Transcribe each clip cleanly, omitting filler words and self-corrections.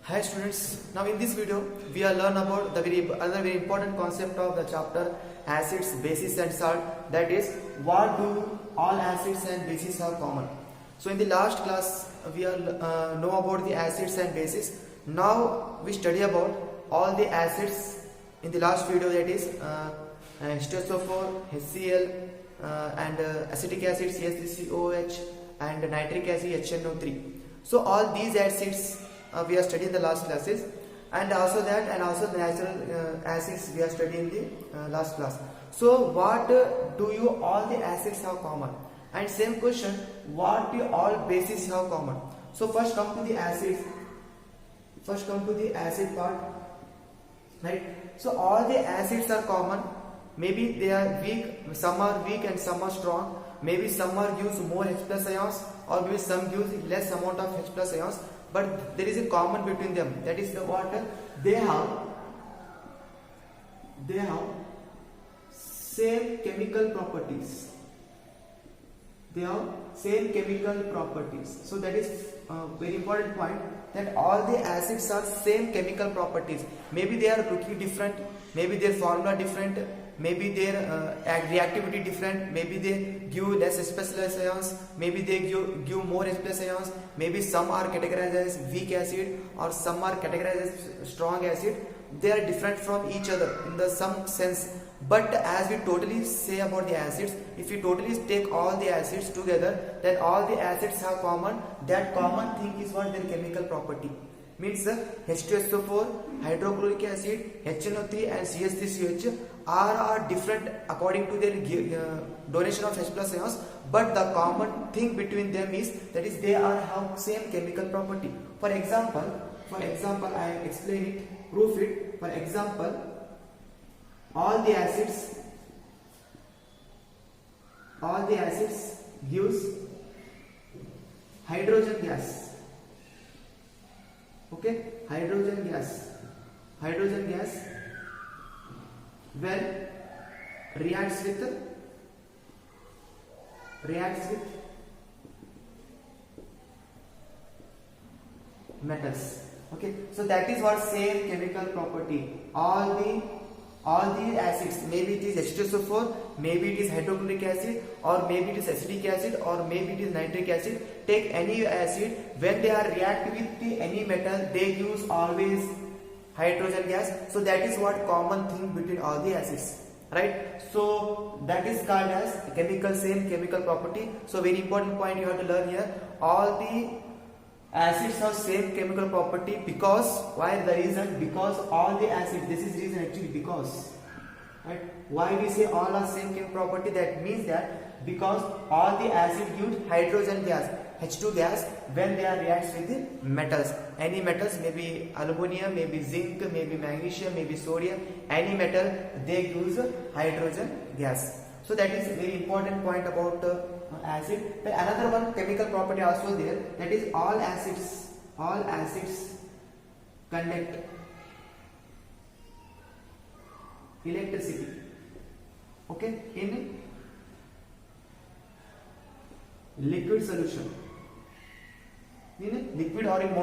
Hi students, now in this video we are learn about the another very important concept of the chapter acids, bases and salt, that is what do all acids and bases have common. So in the last class we are know about the acids and bases. Now we study about all the acids in the last video, that is H2SO4, HCl and acetic acid CH3COH and nitric acid HNO3. So all these acids we are studying the last classes, and also the natural acids we are studying the last class. So what do you all the acids have common? And same question, what do all bases have common? So first come to the acids. First come to the acid part, right? So all the acids are common. Maybe they are weak, some are weak and some are strong. Maybe some are gives more H plus ions, or maybe some gives less amount of H plus ions. But there is a common between them. That is the what they have same chemical properties. They have same chemical properties. So that is a very important point, that all the acids are same chemical properties. Maybe they are looking different, maybe their formula different, maybe their reactivity different, maybe they give less H plus ions, maybe they give more H plus ions, maybe some are categorized as weak acid or some are categorized as strong acid. They are different from each other in the some sense. But as we totally say about the acids, if we totally take all the acids together, then all the acids have common. That common thing is what their chemical property. Means H2SO4, hydrochloric acid, HNO3 and CH3COH are different according to their donation of H plus ions, but the common thing between them is that is they are have same chemical property. For example, I explain it, proof it. For example, all the acids gives hydrogen gas. Okay, hydrogen gas when reacts with metals. Okay, so that is what same chemical property. All the acids, maybe it is H2SO4, maybe it is hydrochloric acid, or maybe it is acetic acid, or maybe it is nitric acid. Take any acid, when they are react with any metal, they use always hydrogen gas. So that is what common thing between all the acids, right? So that is called as same chemical property. So very important point you have to learn here. All the acids have same chemical property because why? The reason, because all the acids, this is reason actually, because, right? Why we say all are same chemical property? That means that because all the acid gives hydrogen gas, H2 gas, when they are reacts with the metals. Any metals, maybe aluminum, maybe zinc, maybe magnesium, maybe sodium, any metal, they use hydrogen gas. So that is a very important point about acid. But another one chemical property also there, that is all acids conduct electricity. Okay, in liquid solution, in liquid or in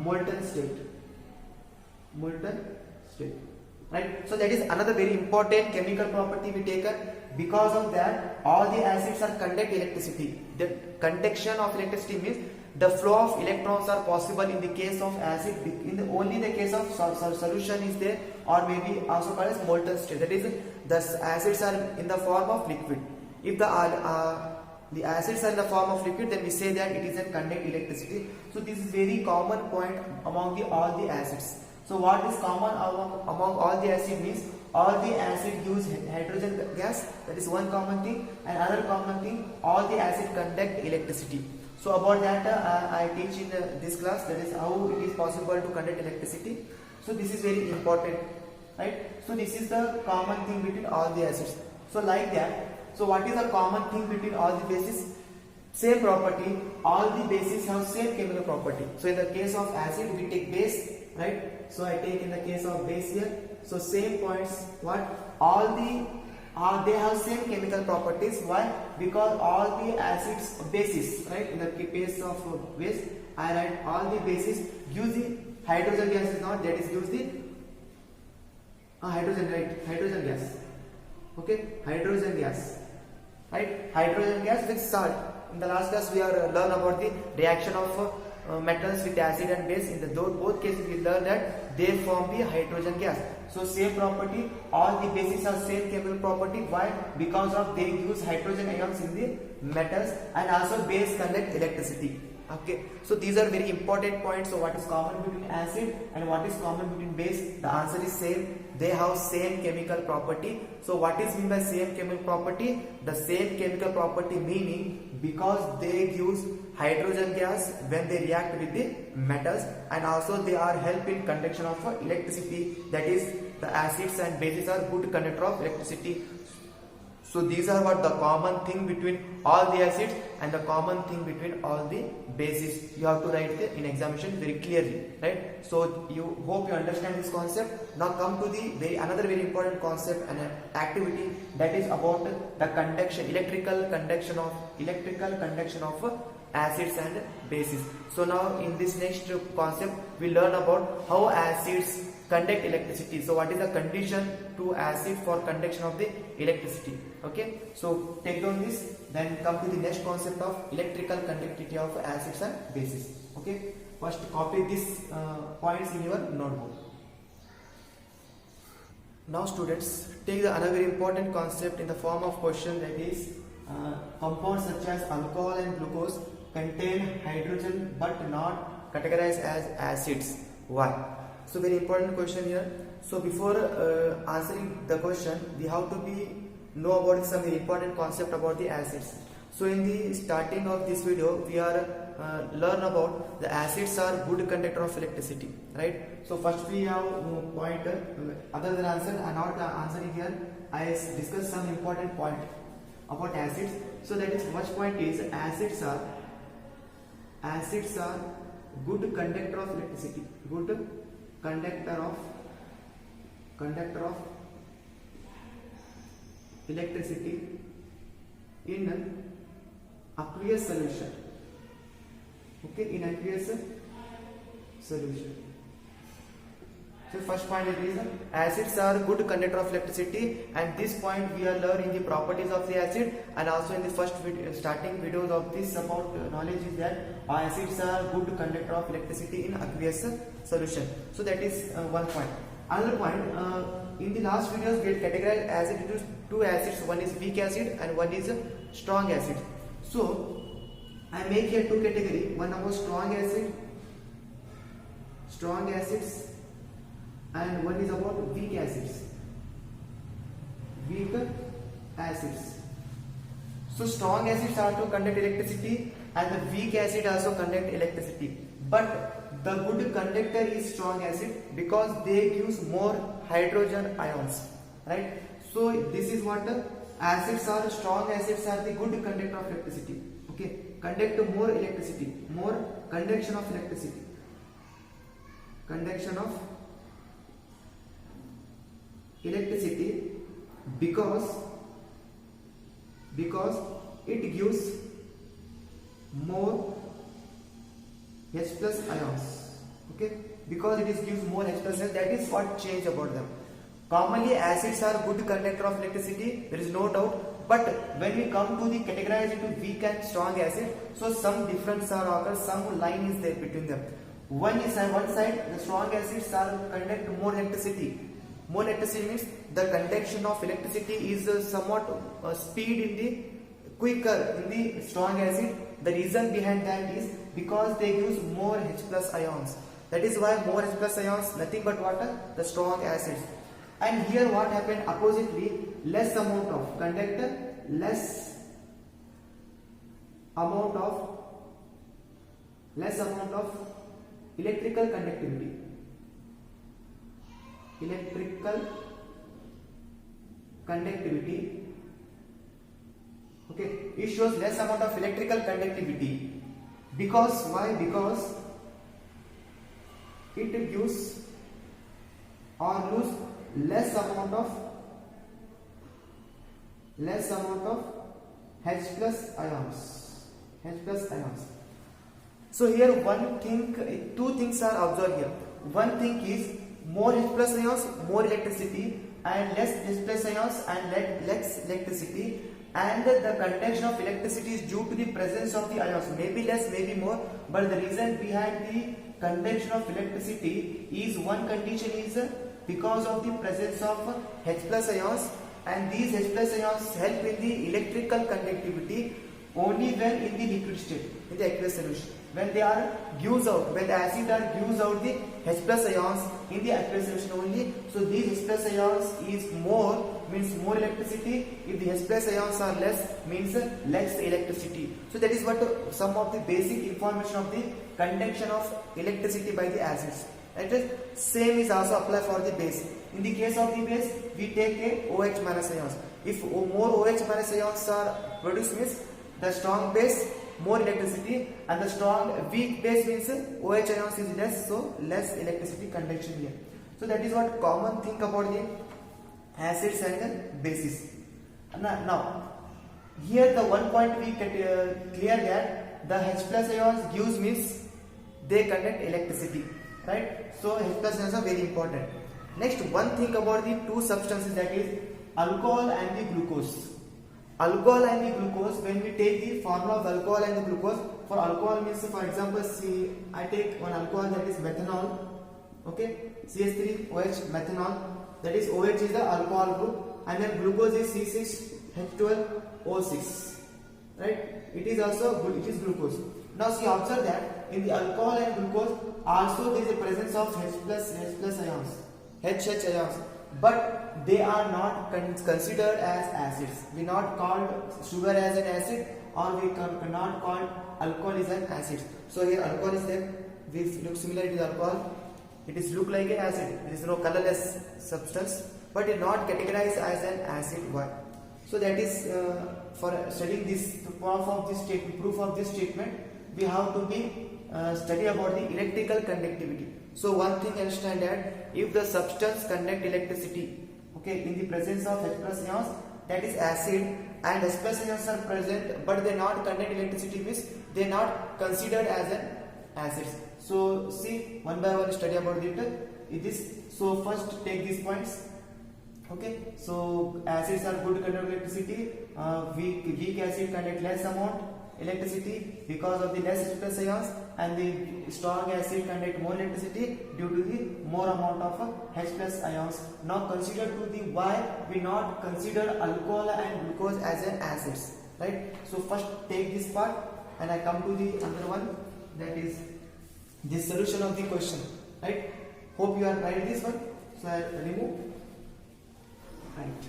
molten state, right? So that is another very important chemical property we take. Because of that, all the acids are conduct electricity. The conduction of electricity means the flow of electrons are possible in the case of acid. Only the case of solution is there, or maybe also called as molten state. That is, the acids are in the form of liquid. If the acids are in the form of liquid, then we say that it is a conduct electricity. So this is very common point among all the acids. So what is common among all the acid means all the acid use hydrogen gas. That is one common thing. And another common thing, all the acid conduct electricity. So about that I teach in this class, that is how it is possible to conduct electricity. So this is very important, right? So this is the common thing between all the acids. So like that. So what is the common thing between all the bases? Same property. All the bases have same chemical property. So in the case of acid, we take base, right? So I take in the case of base here. So same points, what? All the they have same chemical properties. Why? Because all the acids, bases, right? In the case of base, I write all the bases use the hydrogen gas is not, that is use the hydrogen, right? Hydrogen gas. Okay, hydrogen gas, right? Hydrogen gas with salt. In the last class we are learn about the reaction of metals with acid and base. In the both cases we learn that they form the hydrogen gas. So same property, all the bases are same chemical property. Why? Because of they use hydrogen ions in the metals, and also base conduct electricity. Okay, so these are very important points. So what is common between acid and what is common between base? The answer is same. They have same chemical property. So what is mean by same chemical property? The same chemical property meaning because they use hydrogen gas when they react with the metals, and also they are help in conduction of electricity. That is, the acids and bases are good conductor of electricity. So these are what the common thing between all the acids and the common thing between all the bases. You have to write in examination very clearly, right? So you hope you understand this concept. Now come to the another very important concept and activity, that is about the conduction, electrical conduction of acids and bases. So now in this next concept we learn about how acids conduct electricity. So what is the condition to acid for conduction of the electricity? Okay, so take down this, then come to the next concept of electrical conductivity of acids and bases. Okay, first copy these points in your notebook. Now students, take the another very important concept in the form of question, that is compounds such as alcohol and glucose contain hydrogen but not categorized as acids. Why? So very important question here. So before answering the question, we have to know about some important concept about the acids. So in the starting of this video, we are learn about the acids are good conductor of electricity, right? So first we have point other than answer and not answering here, I discuss some important point about acids. So that is first point is acids are good conductor of electricity, good conductor of electricity in aqueous solution. Okay, in aqueous solution. So first point is acids are good conductor of electricity, and this point we are learning the properties of the acid, and also in the first starting videos of this about knowledge is that acids are good conductor of electricity in aqueous solution. So that is one point. Another point, in the last videos we had categorized acid into two acids, one is weak acid and one is strong acid. So I make here two categories, one about strong acids, and one is about weak acids. So strong acids also conduct electricity and the weak acid also conduct electricity. But the good conductor is strong acid because they use more hydrogen ions, right? So this is what strong acids are the good conductor of electricity. Okay, conduct more electricity, more conduction of electricity. Because it gives more H plus ions. Okay, because it gives more H plus ions, that is what change about them. Commonly acids are good conductor of electricity, there is no doubt, but when we come to the categorize into weak and strong acid, so some difference are occurs, some line is there between them. One side the strong acids are conduct more electricity. More electricity means the conduction of electricity is somewhat speed in the quicker in the strong acid. The reason behind that is because they use more H plus ions. That is why more H plus ions, nothing but water, the strong acids. And here what happened oppositely, less amount of conductor, less amount of electrical conductivity. Okay, it shows less amount of electrical conductivity. Because why? Because it gives or lose less amount of less amount of H plus ions. H plus ions. So here two things are observed here. One thing is more H plus ions, more electricity, and less H plus ions and less electricity. And the conduction of electricity is due to the presence of the ions. Maybe less, maybe more, but the reason behind the conduction of electricity is one condition is because of the presence of H plus ions, and these H plus ions help in the electrical conductivity only when in the liquid state, in the aqueous solution. When they are gives out, when the acid are gives out the H plus ions in the aqueous solution only. So these H plus ions is more, means more electricity. If the H plus ions are less, means less electricity. So that is what some of the basic information of the conduction of electricity by the acids. Right? Same is also applied for the base. In the case of the base, we take a OH minus ions. If more OH minus ions are produced, means the strong base more electricity, and the strong weak base means OH ions is less, so less electricity conduction here. So that is what common think about the acids and the bases. Now here the one point we get clear that the H plus ions gives means they conduct electricity, right? So H plus ions are very important. Next, one thing about the two substances, that is alcohol and the glucose. Alcohol and the glucose, when we take the formula of alcohol and the glucose, for alcohol means, for example, see, I take one alcohol, that is methanol, okay, CH3OH methanol, that is OH is the alcohol group, and then glucose is C6H12O6, right? It is also good, it is glucose. Now see, observe that in the alcohol and glucose also there is a presence of H plus ions, HH ions, but they are not considered as acids. We not called sugar as an acid, or we cannot call alcohol as an acid. So here alcohol is there, we look similar to alcohol, it is look like an acid, there is no colorless substance, but it is not categorized as an acid. Why? So that is for studying this proof of this statement, we have to be study about the electrical conductivity. So one thing understand that if the substance conduct electricity, okay, in the presence of H plus ions, that is acid, and H plus ions are present but they not conduct electricity, means they not considered as an acids. So see, one by one study about it. So first take these points. Okay, so acids are good conduct electricity, weak acid conduct less amount electricity because of the less H plus ions, and the strong acid conduct more electricity due to the more amount of H plus ions. Now consider to the why we not consider alcohol and glucose as an acids, right? So first take this part, and I come to the other one, that is the solution of the question, right? Hope you are right this one. So I remove, right.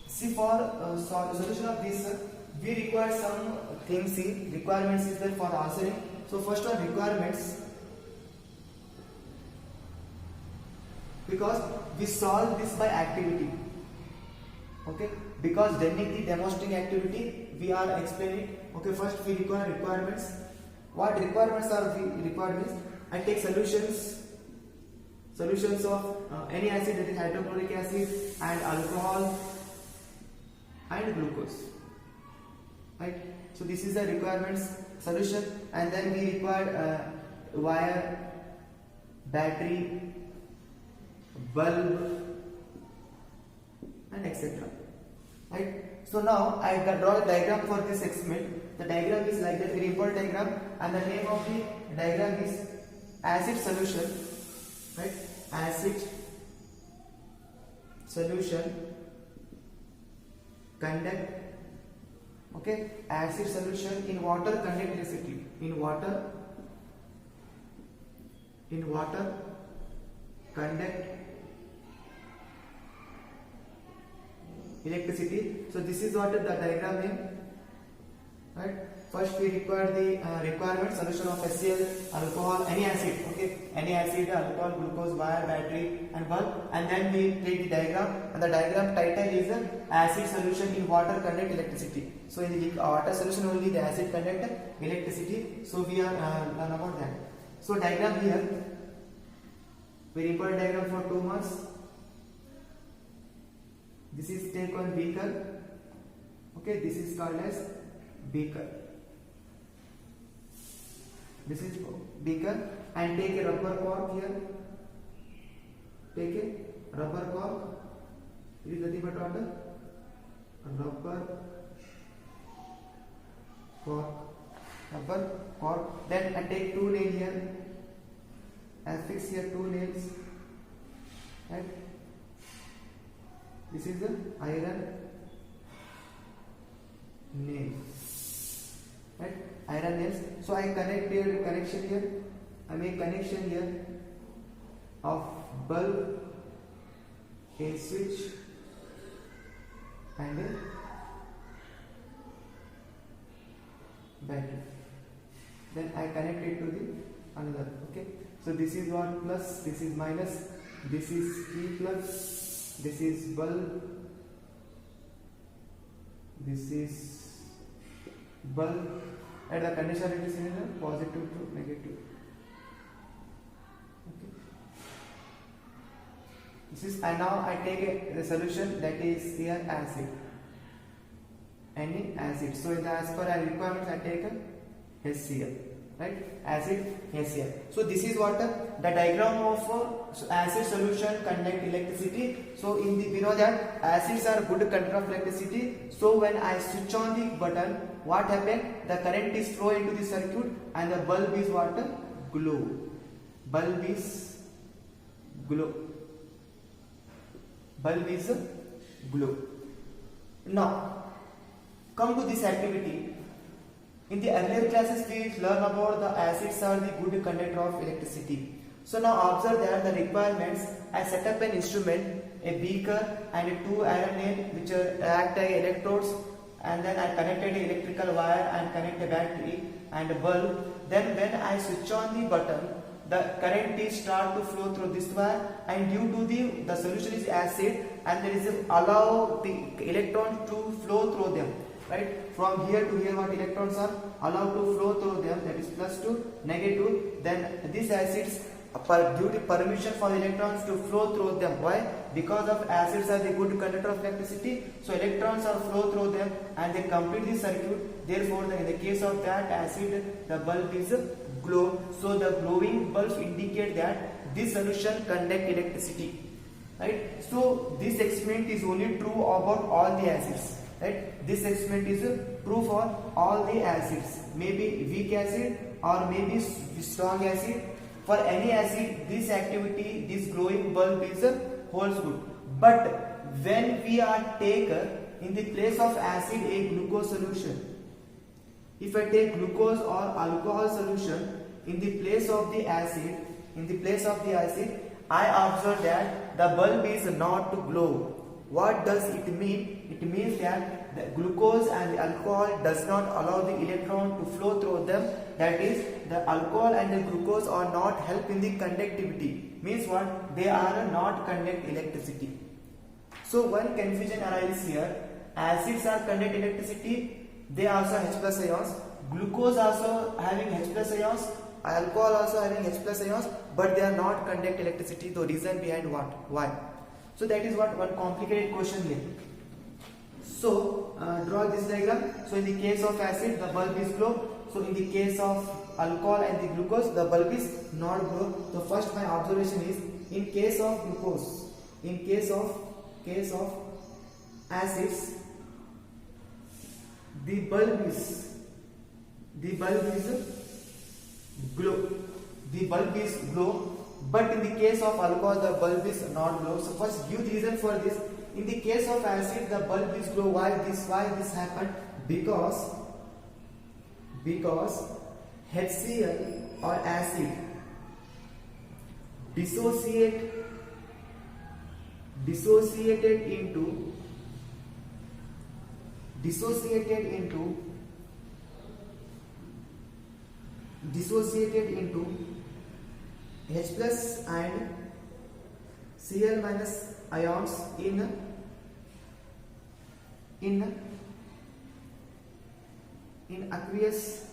See, for solution of this, we require some things. See, requirements is there for answering. So first one, requirements, because we solve this by activity. Okay, because the demonstrating activity we are explaining. Okay, first we require requirements. What requirements are we required means, I take solutions of any acid, that is hydrochloric acid and alcohol and glucose, right? So this is the requirements solution, and then we require wire, battery, bulb, and etc. Right? So now I draw a diagram for this experiment. The diagram is like that, very important diagram, and the name of the diagram is acid solution, right? Acid solution conduct, okay, acid solution in water conduct electricity, in water conduct electricity. So this is what the diagram name, right? First we require the requirement solution of HCl, alcohol, any acid, okay, any acid, alcohol, glucose, wire, battery and bulb, and then we take the diagram, and the diagram title is acid solution in water conduct electricity. So in the water solution only the acid conduct electricity, so we are learn about that. So diagram here, very important diagram for 2 marks. This is take one beaker. Okay, this is called as beaker. This is beaker, and take a rubber cork here. Take a rubber cork. It is nothing but what? Rubber cork. Rubber cork. Then I take 2 nails here. I fix here 2 nails. Right? This is the iron nail. Right? Iron nails. So I connect here, connection here. I make connection here of bulb, a switch, and a battery. Then I connect it to the another. Okay. So this is one plus, this is minus, this is key plus, this is bulb, this is bulb, and the conditionality is in positive to negative. Okay. This is, and now I take the solution, that is here acid. Any acid. So in the as per our requirements, I take a HCl. Right, acid HCl. So this is what the diagram of acid solution conduct electricity. So in the, we know that acids are good conductor of electricity. So when I switch on the button, what happens? The current is flow into the circuit, and the bulb is what? Glow. Bulb is glow. Bulb is glow. Now come to this activity. In the earlier classes, we learn about the acids are the good conductor of electricity. So now observe that the requirements. I set up an instrument, a beaker, and 2 iron nails which act as electrodes, and then I connected an electrical wire and connect a battery and a bulb. Then when I switch on the button, the current is start to flow through this wire, and due to the solution is acid, and there is allow the electrons to flow through them. Right, from here to here, what electrons are allowed to flow through them, that is plus to negative. Then these acids due to permission for electrons to flow through them. Why? Because of acids are the good conductor of electricity, so electrons are flow through them and they complete the circuit. Therefore, in the case of that acid, the bulb is glow. So the glowing bulbs indicate that this solution conduct electricity. Right. So this experiment is only true about all the acids. Right, this experiment is true for all the acids, maybe weak acid or maybe strong acid. For any acid, this activity, this glowing bulb is holds good. But when we are take in the place of acid a glucose solution, if I take glucose or alcohol solution in the place of the acid, I observe that the bulb is not to glow. What does it mean? It means that the glucose and the alcohol does not allow the electron to flow through them. That is, the alcohol and the glucose are not help in the conductivity. Means what? They are not conduct electricity. So one confusion arises here. Acids are conduct electricity. They also H plus ions. Glucose also having H plus ions. Alcohol also having H plus ions. But they are not conduct electricity. The reason behind what? Why? So that is what one complicated question is. So draw this diagram. So in the case of acid, the bulb is glow. So in the case of alcohol and the glucose, the bulb is not glow. So first my observation is, in case of glucose, in case of acids, the bulb is glow. The bulb is glow. But in the case of alcohol, the bulb is not glow. So first give the reason for this. In the case of acid, the bulb is glow. Why this happened? Because HCl or acid dissociated into H plus and Cl minus ions in aqueous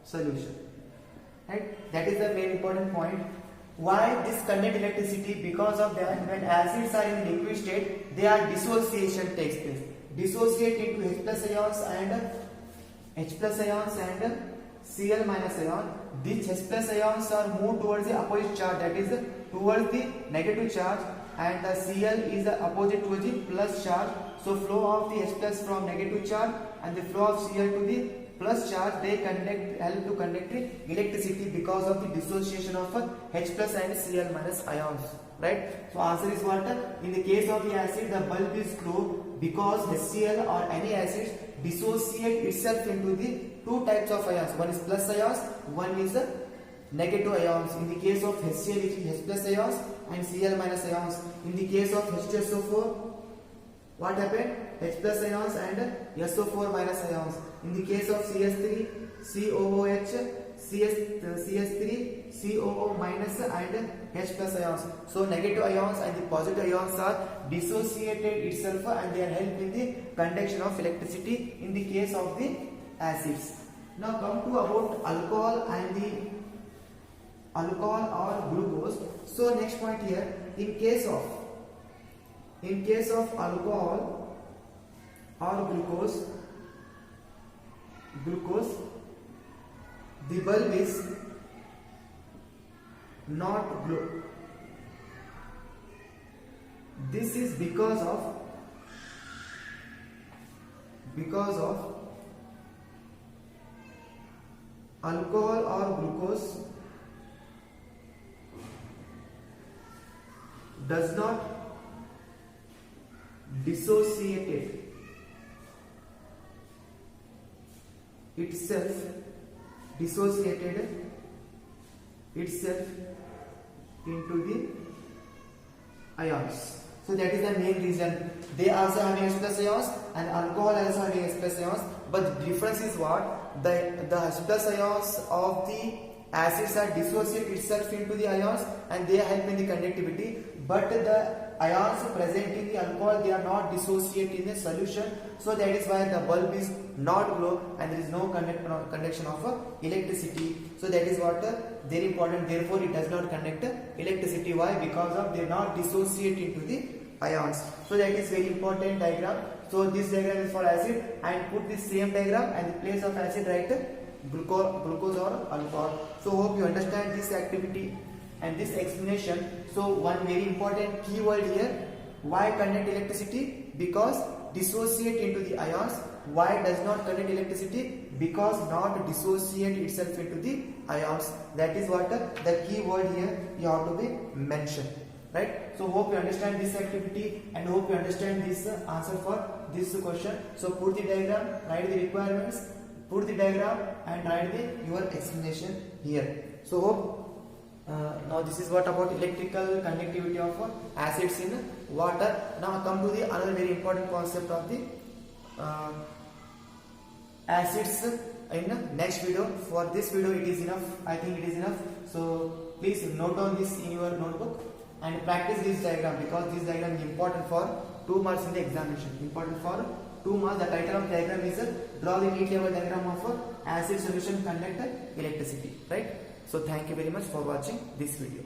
solution. right? That is the main important point. Why this conduct electricity? Because of that, when acids are in liquid state, their dissociation takes place. Dissociate into H plus ions and Cl minus ion. These H plus ions are moved towards the opposite charge, that is towards the negative charge, and the Cl is the opposite towards the plus charge. So flow of the H plus from negative charge and the flow of Cl to the plus charge, they help to conduct electricity because of the dissociation of H plus and Cl minus ions, right? So answer is what? In the case of the acid, the bulb is closed because HCl or any acid dissociate itself into the two types of ions. One is plus ions, one is negative ions. In the case of HCl, it is H plus ions and Cl minus ions. In the case of H2SO4, what happened? H plus ions and SO4 minus ions. In the case of CS3, COOH, CS3, COO minus and H plus ions. So negative ions and the positive ions are dissociated itself and they are help in the conduction of electricity in the case of the acids. Now come to about alcohol and the alcohol or glucose. So next point here, in case of alcohol or glucose, the bulb is not glow. This is because of alcohol or glucose does not dissociate itself into the ions. So that is the main reason. They also having H plus ions and alcohol also having H plus ions. But the difference is what? The H plus ions of the acids are dissociate itself into the ions and they help in the conductivity. But the ions present in the alcohol, they are not dissociate in the solution. So that is why the bulb is not glow and there is no conduction of electricity. So that is what very important. Therefore, it does not conduct electricity. Why? Because of they not dissociate into the ions. So that is very important diagram. So this diagram is for acid, and put this same diagram and the place of acid write glucose or alcohol. So hope you understand this activity and this explanation. So one very important keyword here: why conduct electricity? Because dissociate into the ions. Why does not conduct electricity? Because not dissociate itself into the ions. That is what the key word here you have to be mentioned, right? So hope you understand this activity and hope you understand this answer for this question. So put the diagram, write the requirements, put the diagram and write your explanation here. So hope now this is what about electrical conductivity of acids in water. Now come to the another very important concept of the acids in next video. For this video it is enough. I think it is enough. So please note down this in your notebook and practice this diagram, because this diagram is important for 2 marks in the examination. Important for 2 marks. The title of the diagram is draw the neat level diagram of acid solution conduct electricity, right? So thank you very much for watching this video.